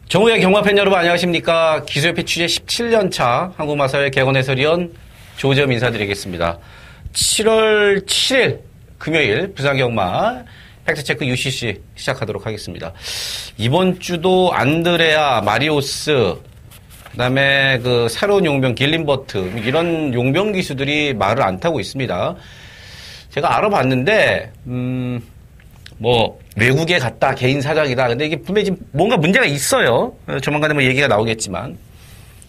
정우의 경마팬 여러분 안녕하십니까. 기술협회 취재 17년차 한국마사회 개건 해설위원 조재범 인사드리겠습니다. 7월 7일 금요일 부산경마 팩트체크 UCC 시작하도록 하겠습니다. 이번 주도 안드레아, 마리오스, 그 다음에 그 새로운 용병 길림버트 이런 용병 기수들이 말을 안 타고 있습니다. 제가 알아봤는데 외국에 갔다, 개인 사정이다. 근데 이게 분명히 지금 뭔가 문제가 있어요. 조만간에 뭐 얘기가 나오겠지만.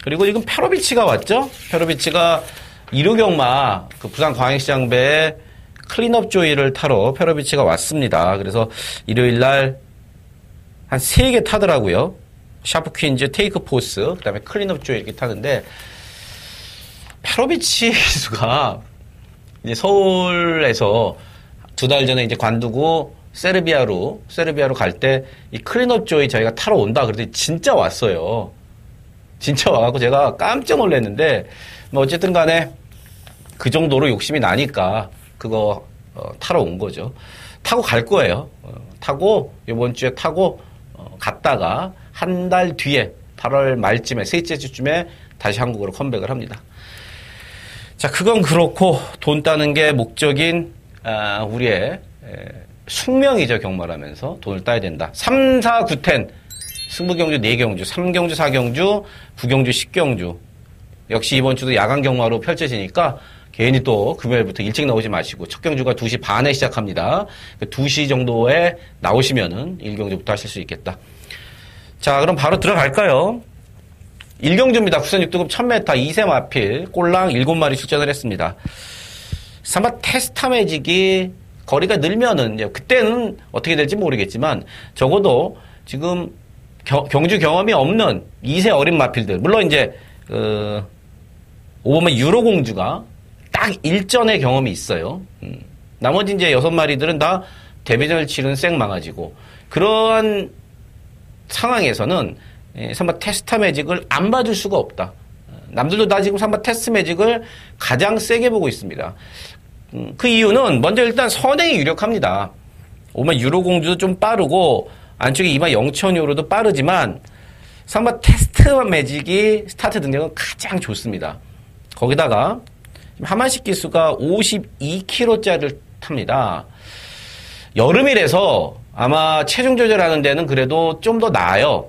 그리고 지금 페로비치가 왔죠? 페로비치가 일요경마, 그 부산 광역시장배에 클린업 조이를 타러 페로비치가 왔습니다. 그래서 일요일 날 한 3개 타더라고요. 샤프 퀸즈, 테이크 포스, 그 다음에 클린업 조이 이렇게 타는데, 페로비치 기수가 이제 서울에서 2달 전에 이제 관두고 세르비아로 갈 때 이 클린업 조이 저희가 타러 온다 그랬더니 진짜 왔어요. 진짜 와갖고 제가 깜짝 놀랐는데 뭐 어쨌든 간에 그 정도로 욕심이 나니까 그거 타러 온 거죠. 타고 갈 거예요. 타고 이번 주에 타고 갔다가 한 달 뒤에 8월 말쯤에 셋째 주쯤에 다시 한국으로 컴백을 합니다. 자, 그건 그렇고 돈 따는 게 목적인 우리의 숙명이죠. 경마라면서 돈을 따야 된다. 3, 4, 9텐 승부경주 4경주, 3경주, 4경주, 9경주, 10경주 역시 이번 주도 야간 경마로 펼쳐지니까 괜히 또 금요일부터 일찍 나오지 마시고 첫 경주가 2시 반에 시작합니다. 2시 정도에 나오시면은 1경주부터 하실 수 있겠다. 자, 그럼 바로 들어갈까요? 1경주입니다. 국선 6등급 1000m 2세 마필 꼴랑 7마리 출전을 했습니다. 삼바 테스타 매직이 거리가 늘면은 그때는 어떻게 될지 모르겠지만 적어도 지금 경주 경험이 없는 2세 어린 마필들 물론 이제 오버맨 유로공주가 딱 일전의 경험이 있어요. 나머지 이제 6마리들은 다 데뷔전을 치른 생망아지고 그러한 상황에서는 삼바 테스타 매직을 안 봐줄 수가 없다. 남들도 다 지금 삼바 테스트 매직을 가장 세게 보고 있습니다. 그 이유는 먼저 일단 선행이 유력합니다. 오만 유로공주도 좀 빠르고 안쪽에 20,000유로도 빠르지만 삼바 테스트 매직이 스타트 능력은 가장 좋습니다. 거기다가 하만식 기수가 52kg짜리를 탑니다. 여름이라서 아마 체중 조절하는 데는 그래도 좀 더 나아요.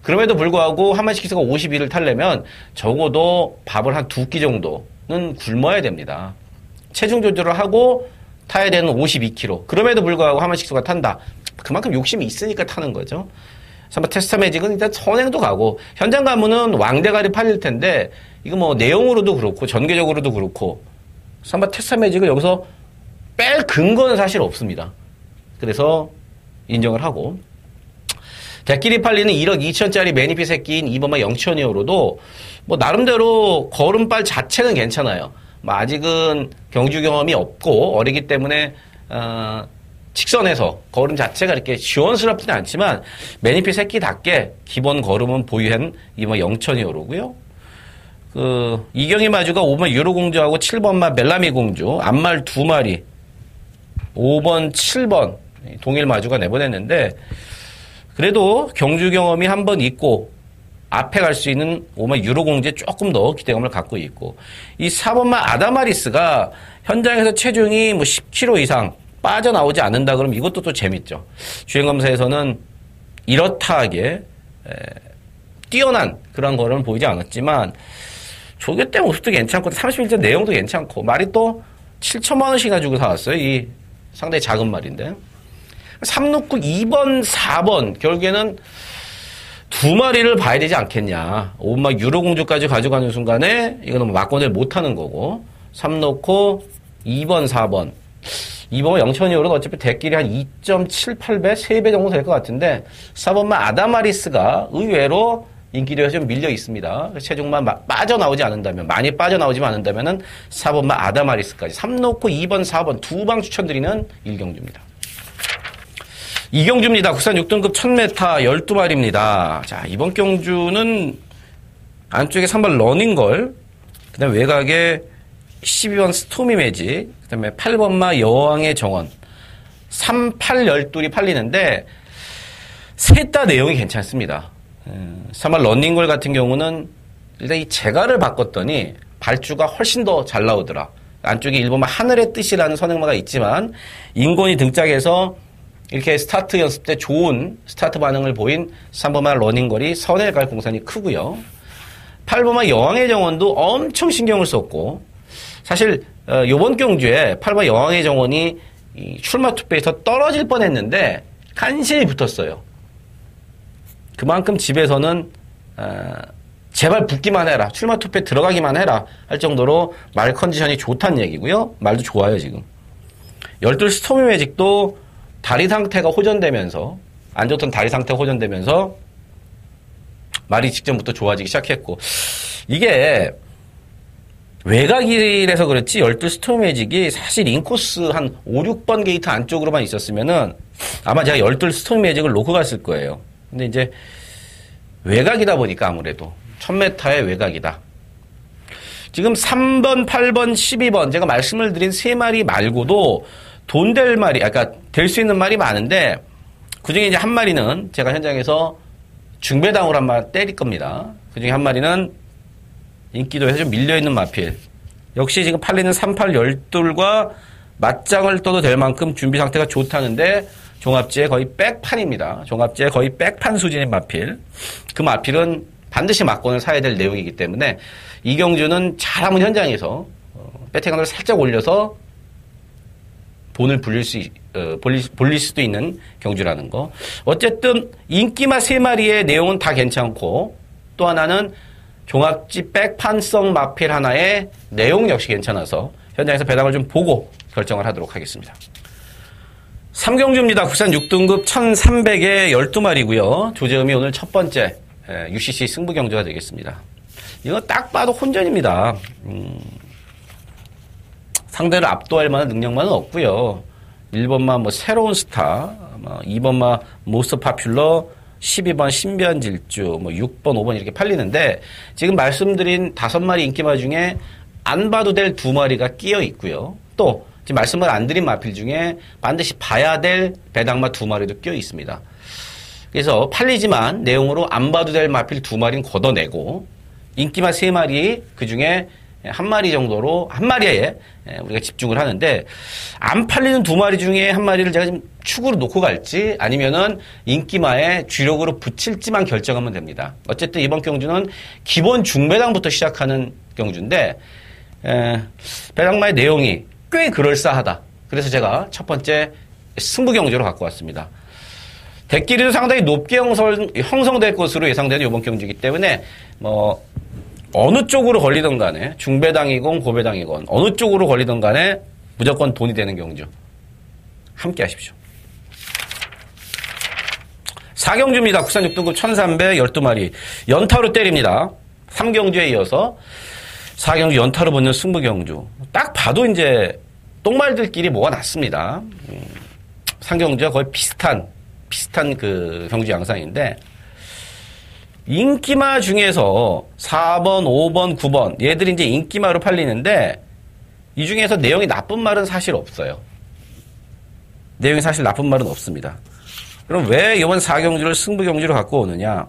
그럼에도 불구하고 하만식 기수가 52를 타려면 적어도 밥을 한 2끼 정도는 굶어야 됩니다. 체중 조절을 하고 타야 되는 52kg. 그럼에도 불구하고 하만식수가 탄다. 그만큼 욕심이 있으니까 타는 거죠. 삼바 테스타 매직은 일단 선행도 가고 현장 가면은 왕대가리 팔릴 텐데 이거 뭐 내용으로도 그렇고 전개적으로도 그렇고 삼바 테스타 매직을 여기서 뺄 근거는 사실 없습니다. 그래서 인정을 하고 대끼리 팔리는 1억 2천짜리 매니피 새끼인 이범아 0,000이어로도 뭐 나름대로 걸음발 자체는 괜찮아요. 아직은 경주 경험이 없고 어리기 때문에 직선에서 걸음 자체가 이렇게 지원스럽지는 않지만 매니피 새끼답게 기본 걸음은 보유한 이번 0,000이어로고요. 이경희 마주가 5번 유로공주하고 7번마 멜라미 공주 앞말 2마리 5번 7번 동일 마주가 내보냈는데 그래도 경주 경험이 한 번 있고 앞에 갈 수 있는 5번 유로공주에 조금 더 기대감을 갖고 있고 이 4번만 아다마리스가 현장에서 체중이 뭐 10kg 이상 빠져나오지 않는다 그러면 이것도 또 재밌죠. 주행검사에서는 이렇다하게 뛰어난 그런 거는 보이지 않았지만 조개 때 모습도 괜찮고 31점 내용도 괜찮고 말이 또 7천만 원씩이나 주고 사왔어요. 이 상당히 작은 말인데 369 2번 4번 결국에는 2마리를 봐야 되지 않겠냐. 5마 유로공주까지 가져가는 순간에 이거는 막권을 못하는 거고 3 놓고 2번 4번 2번 0,000이어로는 어차피 대끼리 한 2.78배 3배 정도 될 것 같은데 4번만 아다마리스가 의외로 인기도에서 좀 밀려 있습니다. 체중만 빠져나오지 않는다면, 많이 빠져나오지만 않는다면은 4번마 아다마리스까지 3 놓고 2번, 4번 두 방 추천드리는 1경주입니다. 2경주입니다. 국산 6등급 1000m 12마리입니다. 자, 이번 경주는 안쪽에 3번 러닝걸, 그 다음에 외곽에 12번 스토미 매직, 그 다음에 8번마 여왕의 정원, 3, 8, 12이 팔리는데, 셋 다 내용이 괜찮습니다. 3번 러닝걸 같은 경우는 일단 이 제가를 바꿨더니 발주가 훨씬 더 잘 나오더라. 안쪽에 1번마 하늘의 뜻이라는 선행마가 있지만, 인권이 등짝에서 이렇게 스타트 연습 때 좋은 스타트 반응을 보인 3번마 러닝걸이 선을 갈 공산이 크고요. 8번마 여왕의 정원도 엄청 신경을 썼고, 사실 요번 경주에 8번 여왕의 정원이 이 출마 투표에서 떨어질 뻔했는데 간신히 붙었어요. 그만큼 집에서는 제발 붙기만 해라, 출마 투표에 들어가기만 해라 할 정도로 말 컨디션이 좋다는 얘기고요. 말도 좋아요 지금. 12 스토미 매직도 다리 상태가 호전되면서, 안 좋던 다리 상태가 호전되면서 말이 직전부터 좋아지기 시작했고, 이게 외곽이라서 그렇지 12 스토미 매직이 사실 인코스 한 5, 6번 게이트 안쪽으로만 있었으면은 아마 제가 12 스토미 매직을 놓고 갔을 거예요. 근데 이제 외곽이다 보니까 아무래도 1000m의 외곽이다. 지금 3번, 8번, 12번 제가 말씀을 드린 3마리 말고도 돈 될 말이, 아까 될 수 있는 말이 많은데 그중에 이제 한 마리는 제가 현장에서 중배당으로 한 마리 때릴 겁니다. 그중에 한 마리는 인기도에서 좀 밀려있는 마필. 역시 지금 팔리는 38, 12과 맞짱을 떠도 될 만큼 준비 상태가 좋다는데 종합지에 거의 백판입니다. 종합지에 거의 백판 수준인 마필. 그 마필은 반드시 막권을 사야 될 내용이기 때문에 이경주는 잘하면 현장에서 배팅감을 살짝 올려서 본을 볼릴 수도 있는 경주라는 거. 어쨌든 인기마 3마리의 내용은 다 괜찮고, 또 하나는 종합지 백판성 마필 하나의 내용 역시 괜찮아서 현장에서 배당을 좀 보고 결정을 하도록 하겠습니다. 3경주입니다. 국산 6등급 1300에 12마리고요. 조재음이 오늘 첫 번째 UCC 승부 경주가 되겠습니다. 이거 딱 봐도 혼전입니다. 상대를 압도할 만한 능력만은 없고요. 1번마 뭐 새로운 스타, 2번마 모스트 파퓰러, 12번 신변질주, 뭐 6번, 5번 이렇게 팔리는데 지금 말씀드린 5마리 인기마 중에 안 봐도 될 2마리가 끼어 있고요. 또 지금 말씀을 안 드린 마필 중에 반드시 봐야 될 배당마 2마리도 끼어 있습니다. 그래서 팔리지만 내용으로 안 봐도 될 마필 2마리는 걷어내고 인기마 3마리 그 중에 한 마리 정도로, 한 마리에 우리가 집중을 하는데, 안 팔리는 2마리 중에 한 마리를 제가 지금 축으로 놓고 갈지, 아니면은 인기마에 주력으로 붙일지만 결정하면 됩니다. 어쨌든 이번 경주는 기본 중배당부터 시작하는 경주인데, 배당마의 내용이 꽤 그럴싸하다. 그래서 제가 첫 번째 승부 경주로 갖고 왔습니다. 대끼리도 상당히 높게 형성될 것으로 예상되는 이번 경주이기 때문에, 어느 쪽으로 걸리든 간에 중배당이건 고배당이건 어느 쪽으로 걸리든 간에 무조건 돈이 되는 경주 함께 하십시오. 4경주입니다. 국산 6등급 1300 12마리 연타로 때립니다. 3경주에 이어서 4경주 연타로 붙는 승부경주. 딱 봐도 이제 똥말들끼리 뭐가 났습니다. 3경주와 거의 비슷한 그 경주 양상인데, 인기마 중에서 4번, 5번, 9번 얘들이 이제 인기마로 팔리는데 이 중에서 내용이 나쁜 말은 사실 없어요. 내용이 사실 나쁜 말은 없습니다. 그럼 왜 이번 4경주를 승부경주로 갖고 오느냐?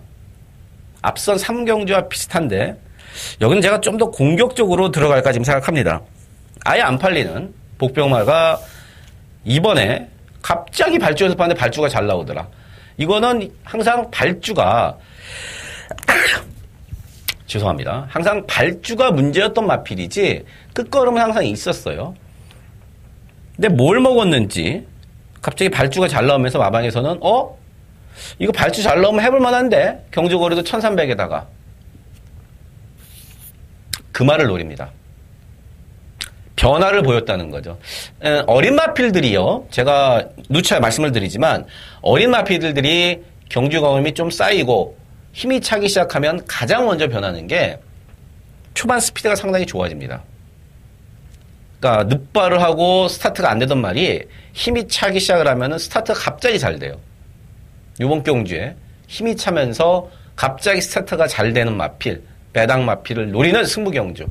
앞선 3경주와 비슷한데 여기는 제가 좀 더 공격적으로 들어갈까 지금 생각합니다. 아예 안 팔리는 복병마가 이번에 갑자기 발주 연습하는데 발주가 잘 나오더라. 이거는 항상 발주가 죄송합니다. 항상 발주가 문제였던 마필이지 끝걸음은 항상 있었어요. 근데 뭘 먹었는지 갑자기 발주가 잘 나오면서 마방에서는 이거 발주 잘 나오면 해볼 만한데 경주거리도 1300에다가 그 말을 노립니다. 변화를 보였다는 거죠. 어린 마필들이요. 제가 누차 말씀을 드리지만 어린 마필들이 경주 경험이 좀 쌓이고 힘이 차기 시작하면 가장 먼저 변하는 게 초반 스피드가 상당히 좋아집니다. 그러니까 늑발을 하고 스타트가 안 되던 말이 힘이 차기 시작을 하면은 스타트가 갑자기 잘 돼요. 이번 경주에 힘이 차면서 갑자기 스타트가 잘 되는 마필, 배당 마필을 노리는 승부 경주.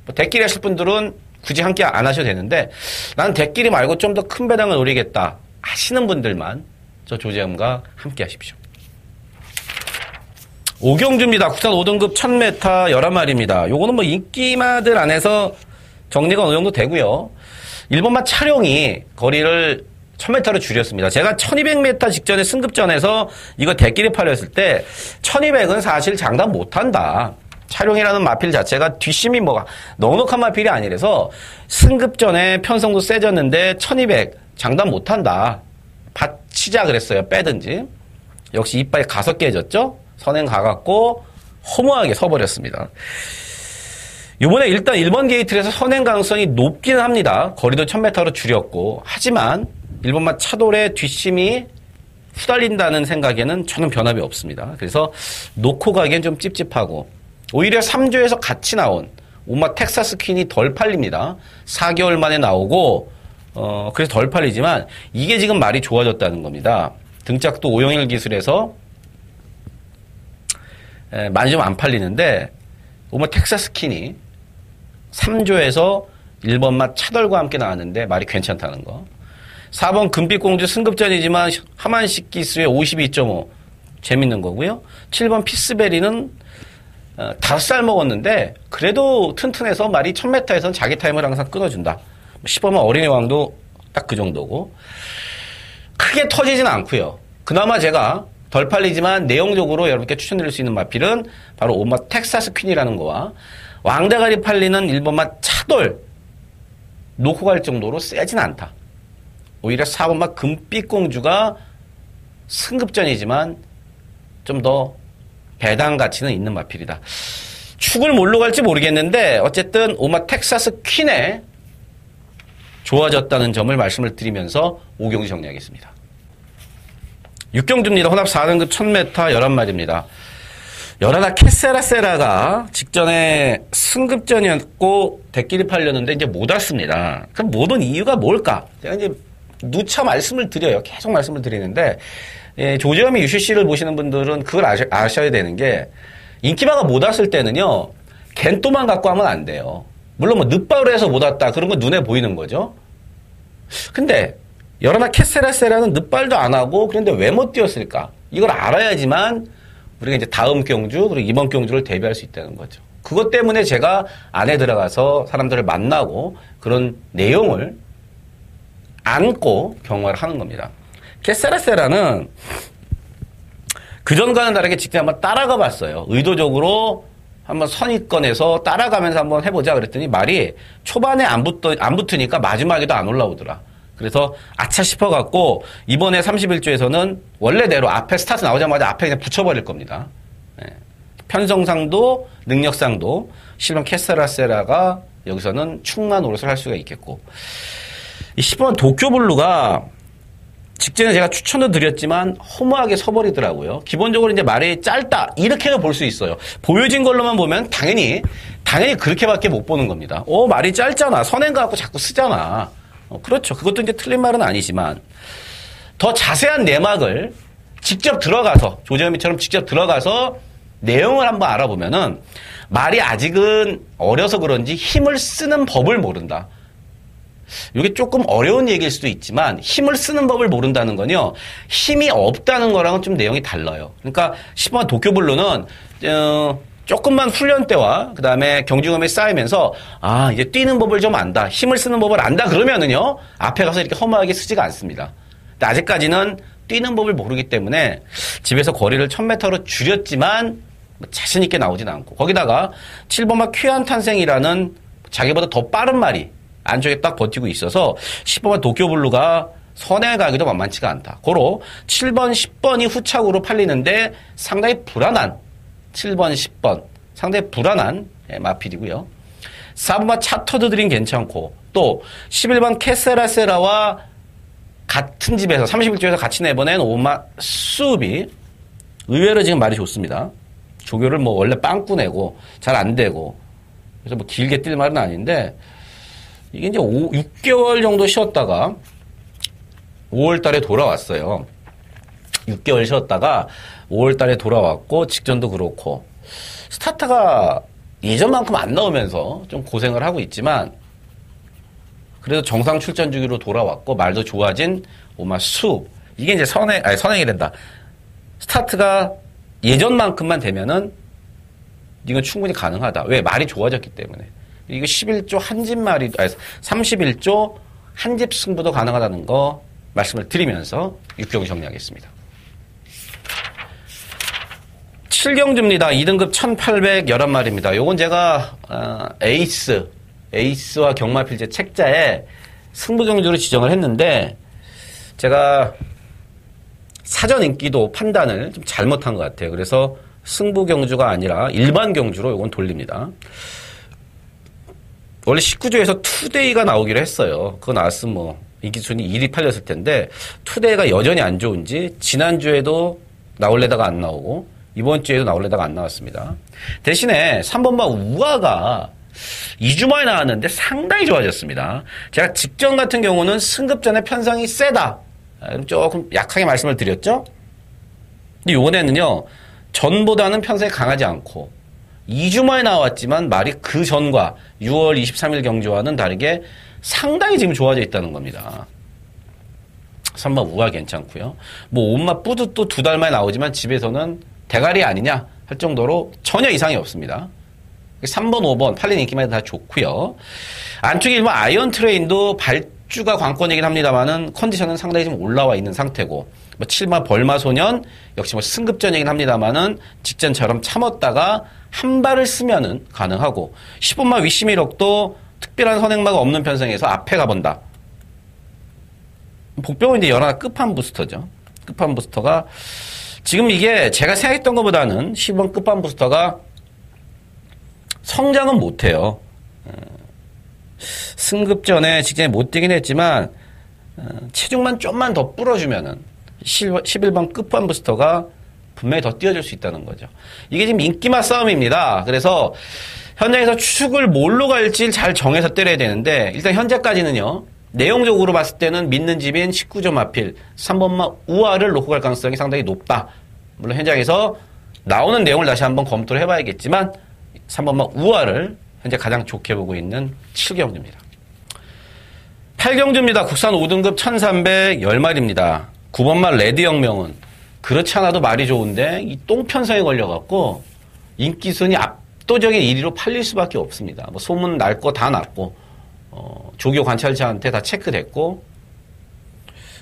뭐 대끼리 하실 분들은 굳이 함께 안 하셔도 되는데 나는 대끼리 말고 좀 더 큰 배당을 노리겠다 하시는 분들만 저 조재현과 함께 하십시오. 5경주입니다. 국산 5등급 1000m 11마리입니다. 요거는 뭐 인기마들 안에서 정리가 어느 정도 되고요. 1번마 차량이 거리를 1000m로 줄였습니다. 제가 1200m 직전에 승급전에서 이거 대끼리 팔렸을 때 1200은 사실 장담 못한다. 차량이라는 마필 자체가 뒷심이 뭐 넉넉한 마필이 아니라서 승급전에 편성도 세졌는데 1200 장담 못한다. 받치자 그랬어요. 빼든지. 역시 이빨이 가서 깨졌죠. 선행 가갖고 허무하게 서버렸습니다. 이번에 일단 1번 게이트에서 선행 가능성이 높기는 합니다. 거리도 1000m로 줄였고 하지만 1번마 차돌의 뒷심이 후달린다는 생각에는 저는 변함이 없습니다. 그래서 놓고 가기엔 좀 찝찝하고 오히려 3조에서 같이 나온 오마 텍사스 퀸이 덜 팔립니다. 4개월 만에 나오고 그래서 덜 팔리지만 이게 지금 말이 좋아졌다는 겁니다. 등짝도 501 기술에서 많이 좀 안 팔리는데 오마 텍사스 퀸이 3조에서 1번마 차돌과 함께 나왔는데 말이 괜찮다는 거. 4번 금빛공주 승급전이지만 하만식 기수의 52.5 재밌는 거고요. 7번 피스베리는 5살 먹었는데 그래도 튼튼해서 말이 1000m에서는 자기 타임을 항상 끊어준다. 10번은 어린이 왕도 딱 그 정도고 크게 터지진 않고요. 그나마 제가 덜 팔리지만 내용적으로 여러분께 추천드릴 수 있는 마필은 바로 오마 텍사스 퀸이라는 거와 왕대가리 팔리는 1번마 차돌 놓고 갈 정도로 세진 않다. 오히려 4번마 금빛공주가 승급전이지만 좀 더 배당 가치는 있는 마필이다. 축을 뭘로 갈지 모르겠는데 어쨌든 오마 텍사스 퀸에 좋아졌다는 점을 말씀을 드리면서 5경주 정리하겠습니다. 6경주입니다. 혼합 4등급 1000m 11마리입니다. 여라나 캐세라세라가 직전에 승급전이었고 대끼리 팔렸는데 이제 못 왔습니다. 그럼 못 온 이유가 뭘까? 제가 이제 누차 말씀을 드려요. 계속 말씀을 드리는데 조재현이 UCC를 보시는 분들은 그걸 아셔야 되는 게 인기마가 못 왔을 때는요. 겐또만 갖고 하면 안 돼요. 물론 뭐 늦바로 해서 못 왔다. 그런 건 눈에 보이는 거죠. 근데 여러나 캐세라세라는 늦발도 안 하고 그런데 왜 못 뛰었을까? 이걸 알아야지만 우리가 이제 다음 경주 그리고 이번 경주를 대비할 수 있다는 거죠. 그것 때문에 제가 안에 들어가서 사람들을 만나고 그런 내용을 안고 경험을 하는 겁니다. 캐세라세라는 그전과는 다르게 직접 한번 따라가 봤어요. 의도적으로 한번 선입권에서 따라가면서 한번 해보자 그랬더니 말이 초반에 안 붙으니까 마지막에도 안 올라오더라. 그래서 아차 싶어갖고 이번에 31조에서는 원래대로 앞에 스타트 나오자마자 앞에 그냥 붙여버릴 겁니다. 편성상도 능력상도 실은 캐세라세라가 여기서는 충만 노릇을 할 수가 있겠고 이 10번 도쿄블루가 직전에 제가 추천도 드렸지만 허무하게 서버리더라고요. 기본적으로 이제 말이 짧다 이렇게도 볼 수 있어요. 보여진 걸로만 보면 당연히 그렇게밖에 못 보는 겁니다. 말이 짧잖아. 선행 갖고 자꾸 쓰잖아. 그렇죠. 그것도 이제 틀린 말은 아니지만 더 자세한 내막을 직접 들어가서 조재현이처럼 직접 들어가서 내용을 한번 알아보면은 말이 아직은 어려서 그런지 힘을 쓰는 법을 모른다. 이게 조금 어려운 얘기일 수도 있지만 힘을 쓰는 법을 모른다는 건요. 힘이 없다는 거랑은 좀 내용이 달라요. 그러니까 10번 도쿄블루는 조금만 훈련 때와 그 다음에 경주 경험이 쌓이면서 이제 뛰는 법을 좀 안다. 힘을 쓰는 법을 안다 그러면은요. 앞에 가서 이렇게 허무하게 쓰지가 않습니다. 근데 아직까지는 뛰는 법을 모르기 때문에 집에서 거리를 1000m로 줄였지만 자신 있게 나오진 않고 거기다가 7번마 퀴안 탄생이라는 자기보다 더 빠른 말이 안쪽에 딱 버티고 있어서 10번마 도쿄블루가 선에 가기도 만만치가 않다. 고로 7번, 10번이 후착으로 팔리는데 상당히 불안한 7번, 10번 상당히 불안한 마필이고요. 4번마 차터드린 괜찮고 또 11번 캐세라세라와 같은 집에서 31조에서 같이 내보낸 오마 수읍이 의외로 지금 말이 좋습니다. 조교를 뭐 원래 빵꾸 내고 잘 안 되고 그래서 뭐 길게 뛸 말은 아닌데 이게 이제 6개월 정도 쉬었다가 5월 달에 돌아왔어요. 6개월 쉬었다가 5월 달에 돌아왔고 직전도 그렇고 스타트가 예전만큼 안 나오면서 좀 고생을 하고 있지만 그래도 정상 출전 주기로 돌아왔고 말도 좋아진 오마 수 이게 이제 선행이 된다. 스타트가 예전만큼만 되면은 이건 충분히 가능하다. 왜? 말이 좋아졌기 때문에. 이거 11조 한집 말이 31조 한집 승부도 가능하다는 거 말씀을 드리면서 6경주 정리하겠습니다. 7경주입니다. 2등급 1811마리입니다. 요건 제가 에이스와 경마필제 책자에 승부경주로 지정을 했는데 제가 사전 인기도 판단을 좀 잘못한 것 같아요. 그래서 승부경주가 아니라 일반 경주로 요건 돌립니다. 원래 19조에서 투데이가 나오기로 했어요. 그거 나왔으면 뭐 인기순위 1위 팔렸을 텐데 투데이가 여전히 안 좋은지 지난주에도 나올래다가 안 나오고 이번 주에도 나올래다가 안 나왔습니다. 대신에 3번마 우아가 2주 만에 나왔는데 상당히 좋아졌습니다. 제가 직전 같은 경우는 승급전의 편성이 세다. 조금 약하게 말씀을 드렸죠? 근데 요번에는요, 전보다는 편성이 강하지 않고 2주 만에 나왔지만 말이 그 전과 6월 23일 경주와는 다르게 상당히 지금 좋아져 있다는 겁니다. 3번 우아 괜찮고요. 뭐 온맛 뿌듯도 2달 만에 나오지만 집에서는 대가리 아니냐 할 정도로 전혀 이상이 없습니다. 3번, 5번 팔린 인기만 다 좋고요. 안쪽에 1번 아이언 트레인도 발주가 관건이긴 합니다만은 컨디션은 상당히 좀 올라와 있는 상태고 뭐 7번 벌마소년 역시 뭐 승급전이긴 합니다만은 직전처럼 참았다가 한 발을 쓰면은 가능하고 10번마 위시미력도 특별한 선행마가 없는 편성에서 앞에 가본다. 복병은 이제 연하나 끝판 부스터죠. 끝판 부스터가 지금 이게 제가 생각했던 것보다는 10번 끝판 부스터가 성장은 못해요. 승급전에 직전에 못 뛰긴 했지만 체중만 좀만 더 불어주면은 11번 끝판 부스터가 분명히 더 뛰어줄 수 있다는 거죠. 이게 지금 인기맛 싸움입니다. 그래서 현장에서 추측을 뭘로 갈지 잘 정해서 때려야 되는데 일단 현재까지는요. 내용적으로 봤을 때는 믿는 집인 19점 마필 3번마 우아를 놓고 갈 가능성이 상당히 높다. 물론 현장에서 나오는 내용을 다시 한번 검토를 해봐야겠지만 3번마 우아를 현재 가장 좋게 보고 있는 7경주입니다. 8경주입니다. 국산 5등급 1310마리입니다. 9번마 레드혁명은 그렇지 않아도 말이 좋은데 이 똥편성에 걸려갖고 인기순위 압도적인 1위로 팔릴 수밖에 없습니다. 뭐 소문 날 거 다 났고 조교 관찰자한테 다 체크됐고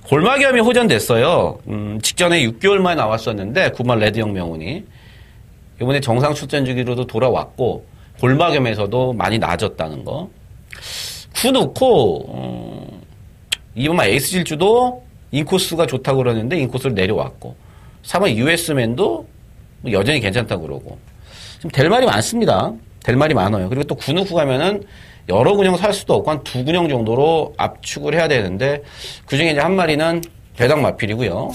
골마겸이 호전됐어요. 직전에 6개월 만에 나왔었는데 9번 레드혁명운이 이번에 정상 출전 주기로도 돌아왔고 골마겸에서도 많이 나아졌다는 거. 9 넣고 2번만 에이스 질주도 인코스가 좋다고 그러는데 인코스로 내려왔고 3번 US맨도 여전히 괜찮다고 그러고 지금 될 말이 많습니다. 될 말이 많아요. 그리고 또 9 넣고 가면은 여러 군영 살 수도 없고 한 2군영 정도로 압축을 해야 되는데 그중에 이제 한 마리는 배당 마필이고요.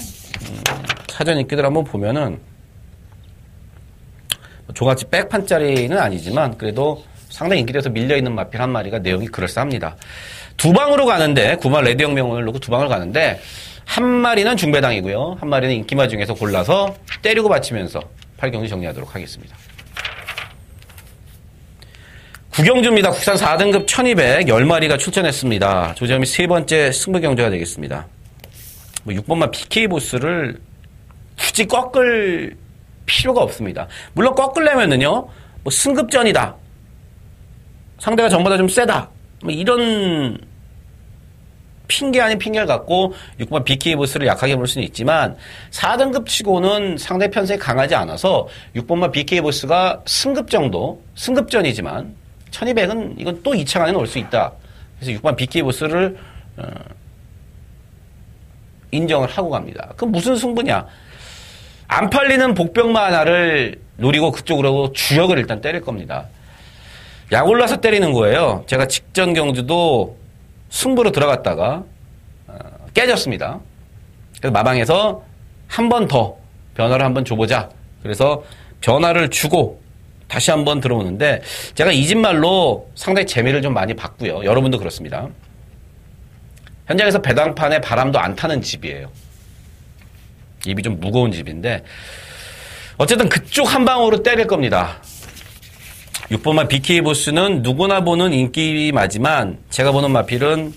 사전 인기들 한번 보면은 조같이 백판짜리는 아니지만 그래도 상당히 인기돼서 밀려있는 마필 한 마리가 내용이 그럴싸합니다. 두 방으로 가는데 9번 레드혁명을 놓고 두 방을 가는데 한 마리는 중배당이고요. 한 마리는 인기마 중에서 골라서 때리고 받치면서 8경주 정리하도록 하겠습니다. 9경주입니다. 국산 4등급 1210마리가 출전했습니다. 조점이 세 번째 승부경주가 되겠습니다. 6번만 BK보스를 굳이 꺾을 필요가 없습니다. 물론 꺾으려면은요, 뭐 승급전이다. 상대가 전보다 좀 세다. 뭐 이런 핑계 아닌 핑계를 갖고 6번 BK보스를 약하게 볼 수는 있지만 4등급 치고는 상대 편성이 강하지 않아서 6번만 BK보스가 승급 정도, 승급전이지만 1200은 이건 또 2창 안에 넣을 수 있다. 그래서 6번 BK보스를 인정을 하고 갑니다. 그럼 무슨 승부냐? 안 팔리는 복병마 하나를 노리고 그쪽으로 주역을 일단 때릴 겁니다. 약 올라서 때리는 거예요. 제가 직전 경주도 승부로 들어갔다가 깨졌습니다. 그래서 마방에서 한 번 더 변화를 한번 줘보자. 그래서 변화를 주고 다시 한번 들어오는데 제가 이 집 말로 상당히 재미를 좀 많이 봤고요. 여러분도 그렇습니다. 현장에서 배당판에 바람도 안 타는 집이에요. 입이 좀 무거운 집인데 어쨌든 그쪽 한 방으로 때릴 겁니다. 6번만 BK 보스는 누구나 보는 인기마지만 제가 보는 마필은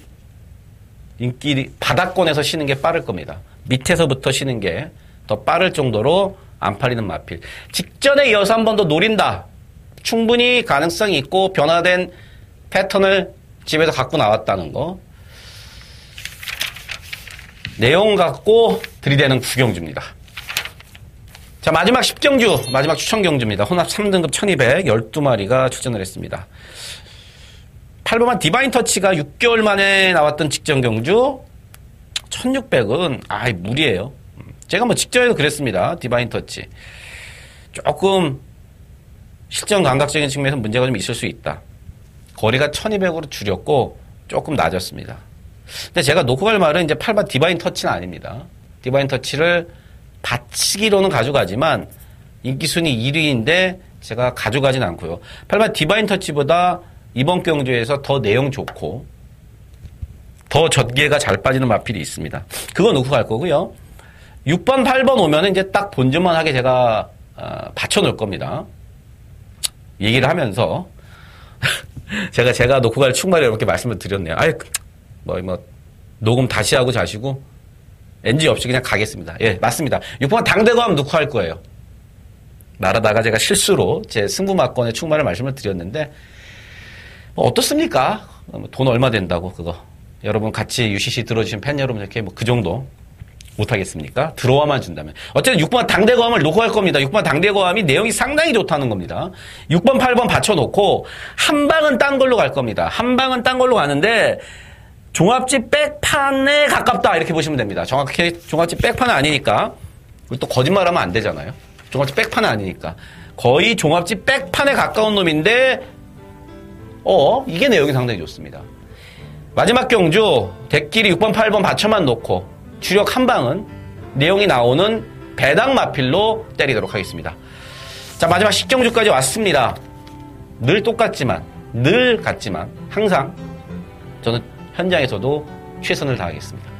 인기 바닥권에서 쉬는 게 빠를 겁니다. 밑에서부터 쉬는 게 더 빠를 정도로 안 팔리는 마필. 직전에 이어서 한 번 더 노린다. 충분히 가능성이 있고 변화된 패턴을 집에서 갖고 나왔다는 거. 내용 갖고 들이대는 구경주입니다. 자, 마지막 10경주, 마지막 추천 경주입니다. 혼합 3등급 1200, 12마리가 출전을 했습니다. 8번만 디바인 터치가 6개월 만에 나왔던 직전 경주, 1600은, 무리예요. 제가 뭐 직전에도 그랬습니다. 디바인 터치. 조금 실전 감각적인 측면에서 문제가 좀 있을 수 있다. 거리가 1200으로 줄였고, 조금 낮았습니다. 근데 제가 놓고 갈 말은 이제 8번 디바인 터치는 아닙니다. 디바인 터치를 받치기로는 가져가지만 인기순위 1위인데 제가 가져가진 않고요. 8번 디바인 터치보다 이번 경주에서 더 내용 좋고 더 젖개가 잘 빠지는 마필이 있습니다. 그거 놓고 갈 거고요. 6번, 8번 오면은 이제 딱 본전만하게 제가 받쳐놓을 겁니다. 얘기를 하면서 제가 놓고 갈 충말에 이렇게 말씀을 드렸네요. 녹음 다시 하고 자시고 NG 없이 그냥 가겠습니다. 예, 맞습니다. 6번 당대검 놓고 할 거예요. 나라다가 제가 실수로 제 승부마건의 충만을 말씀을 드렸는데 어떻습니까? 돈 얼마 된다고 그거. 여러분 같이 UCC 들어주신 팬 여러분 이렇게 그 정도 못하겠습니까? 들어와만 준다면. 어쨌든 6번 당대검을 놓고 할 겁니다. 6번 당대검이 내용이 상당히 좋다는 겁니다. 6번, 8번 받쳐놓고 한 방은 딴 걸로 갈 겁니다. 한 방은 딴 걸로 가는데 종합집 백판에 가깝다 이렇게 보시면 됩니다. 정확히 종합집 백판은 아니니까 또 거짓말하면 안 되잖아요. 종합집 백판은 아니니까 거의 종합집 백판에 가까운 놈인데 이게 내용이 상당히 좋습니다. 마지막 경주 대끼리 6번 8번 받쳐만 놓고 주력 한 방은 내용이 나오는 배당 마필로 때리도록 하겠습니다. 자, 마지막 10경주까지 왔습니다. 늘 똑같지만 늘 같지만 항상 저는 현장에서도 최선을 다하겠습니다.